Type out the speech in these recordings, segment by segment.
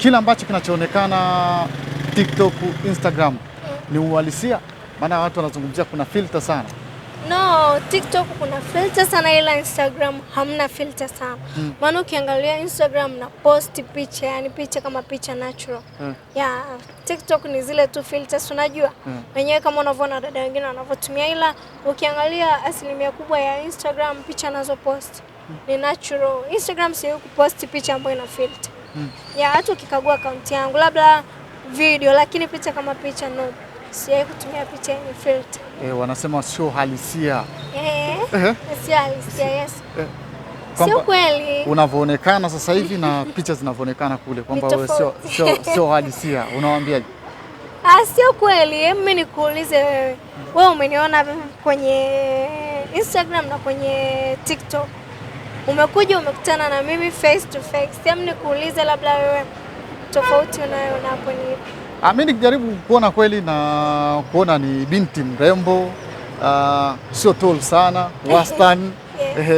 Kila ambacho kinachoonekana TikTok, Instagram ni uhalisia? Maana watu wanazungumzia kuna filter sana. No, TikTok kuna filter sana, ila Instagram hamna filter sana. Maana ukiangalia Instagram na post picha, yani picha kama picha natural. Ya, TikTok ni zile tu filters unajua. Wenyewe kama unavyoona dada wengine wanavyotumia, ila ukiangalia asilimia kubwa ya Instagram picha nazo post ni natural. Instagram sio kupost picha ambayo ina filter. Ya, hata ukikagua account yangu labda video, lakini picha kama picha no. Siwezi kutumia picha yenye filter. Wanasema sio halisia. Sio halisia, yes. Sio kweli. Unavyoonekana sasa hivi na picha zinavyoonekana kule kwamba wewe sio halisia. Unawaambiaje? Sio kweli. Mimi nikuulize wewe. Wewe umeniona kwenye Instagram na kwenye TikTok. Umekuja umekutana na mimi face to face. Mimi nikuulize labda wewe tofauti unayoona hapo ni ipi? Mimi nikijaribu kuona kweli na kuona ni binti mrembo, sio tall sana, wastani.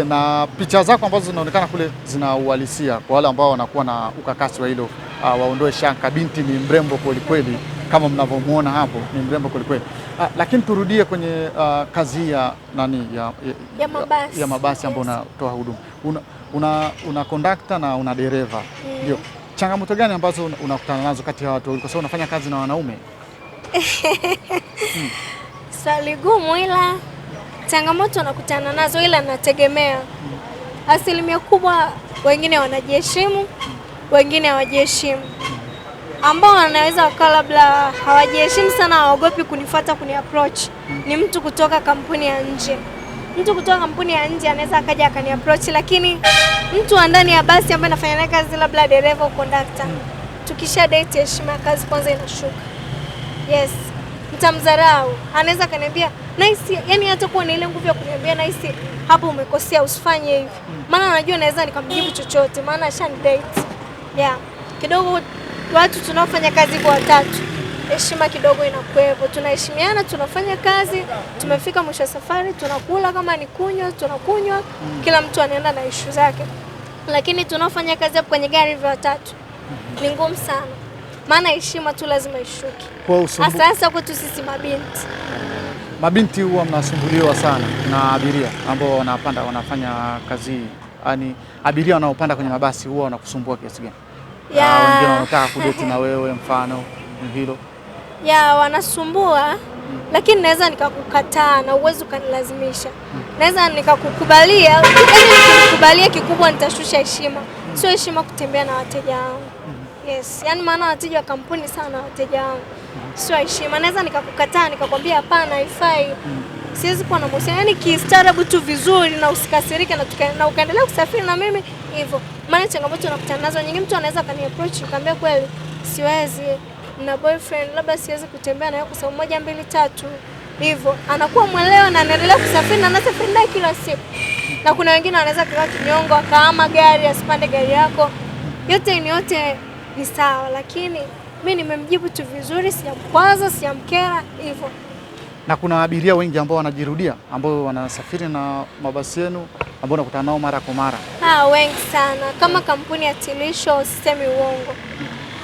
Na picha zako ambazo zinaonekana kule zina uhalisia. Kwa wale ambao wanakuwa na ukakasi wa hilo, waondoe shaka, binti ni mrembo kweli kweli kama mnavyomuona hapo, ni mrembo kweli kweli. Lakini turudie kwenye kazi ya nani ya mabasi ambayo unatoa huduma. Una conductor na una dereva. Ndio. Changamoto gani ambazo unakutana nazo kati ya watu, kwa sababu unafanya kazi na wanaume? Swali gumu, ila changamoto unakutana nazo, ila nategemea. Asilimia kubwa wengine wanajiheshimu, wengine hawajiheshimu. Ambao wanaweza wakawa labda hawajiheshimu sana, hawaogopi kunifuata kuniapproach. Ni mtu kutoka kampuni ya nje. Mtu kutoka kampuni ya nje anaweza akaja akaniapproach, lakini mtu wa ndani ya basi ambaye nafanya naye kazi labda dereva au conductor, tukisha date heshima ya kazi kwanza inashuka. Yes, mtamdharau. Anaweza kaniambia nice, yani hata kuwa na ile nguvu ya kuniambia nice, hapo umekosea usifanye hivi. Maana anajua naweza nikamjibu chochote, maana ashani date. Yeah. Kidogo watu tunaofanya kazi kwa watatu, heshima kidogo inakuwepo. Tunaheshimiana, tunafanya kazi, tumefika mwisho safari, tunakula, kama ni kunywa, tunakunywa, kila mtu anaenda na issue zake. Lakini tunaofanya kazi hapo kwenye gari vya watatu ni ngumu sana. Maana heshima tu lazima ishuke. Sasa kwetu sisi mabinti. Mabinti huwa mnasumbuliwa sana na abiria ambao wanafanya kazi hii. Yaani abiria wanaopanda kwenye mabasi huwa wanakusumbua kiasi gani? Wengine wanataka kudeti na wewe, mfano hilo. Wanasumbua, lakini naweza nikakukataa na uwezo ukanilazimisha. Naweza nikakukubalia, yaani nikikubalia kikubwa nitashusha heshima. Sio heshima kutembea na wateja wangu. Yes, yaani maana wateja wa kampuni sana wateja wangu. Sio heshima. Naweza nikakukataa, nikakwambia hapana, haifai. Siwezi kuwa na mahusiano, yaani kistaarabu tu vizuri na usikasirike na ukaendelea kusafiri na mimi hivyo. Maana changamoto nakutana nazo nyingi, mtu anaweza kaniapproach nikamwambia kweli siwezi, na boyfriend labda siwezi kutembea naye kwa sababu 1 2 3 hivyo. Anakuwa mwelewa na anaendelea kusafiri na anasafiri naye kila siku. Na kuna wengine wanaweza kuwa kinyongo akaama gari asipande gari yako. Yote ni sawa, lakini mimi nimemjibu tu vizuri, sijamkwaza, sijamkera hivyo. Na kuna abiria wengi ambao wanajirudia, ambao wanasafiri na mabasi yenu, ambao unakutana nao mara kwa mara. Wengi sana. Kama kampuni ya Tilisho usisemi uongo.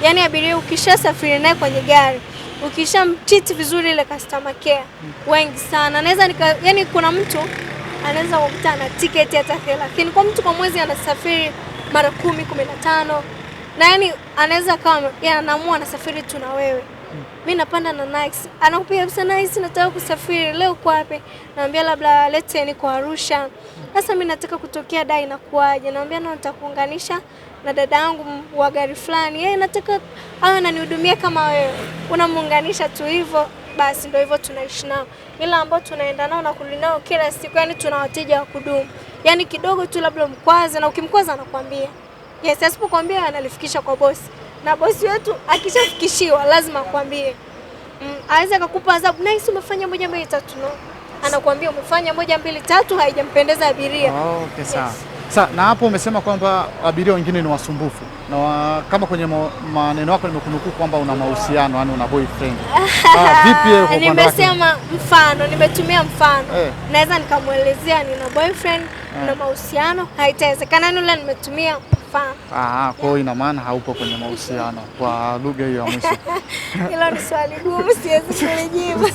Yaani abiria ukishasafiri naye kwenye gari, ukishamtreat vizuri ile customer care, wengi sana. Yaani kuna mtu anaweza kukuta na tiketi hata 30. Kwa mtu kwa mwezi anasafiri mara 10, 15. Na yani anaweza kama anaamua anasafiri tu na wewe. Mimi napanda na Nike. Anakupigia kabisa Nike, nataka kusafiri leo kwa wapi? Naambia labda lete ni kwa Arusha. Sasa mimi nataka kutokea Dar, inakuaje? Naambia na nitakuunganisha na dada yangu wa gari fulani. Yeye nataka awe ananihudumia kama wewe. Unamuunganisha tu hivyo, basi ndio hivyo tunaishi nao. Ila ambao tunaenda nao na kurudi nao kila siku, yani tuna wateja wa kudumu. Yani kidogo tu labda mkwaze, na ukimkwaza anakuambia. Yes, asipokuambia analifikisha kwa bosi. Na bosi wetu akishafikishiwa lazima akwambie. Aweza akakupa adhabu, nice umefanya 1 2 3 no. Anakuambia umefanya 1 2 3 haijampendeza abiria. Okay, sawa. Sasa na hapo umesema kwamba abiria wengine ni wasumbufu. Na kama kwenye maneno yako nimekunukuu kwamba una mahusiano, yani una boyfriend. Vipi kwa nimesema mfano, nimetumia mfano. Naweza nikamuelezea nina boyfriend na mahusiano, haitawezekana. Yule nimetumia inafaa. Kwa hiyo ina maana haupo kwenye mahusiano kwa lugha hiyo ya mwisho. Hilo ni swali gumu, siwezi kulijibu.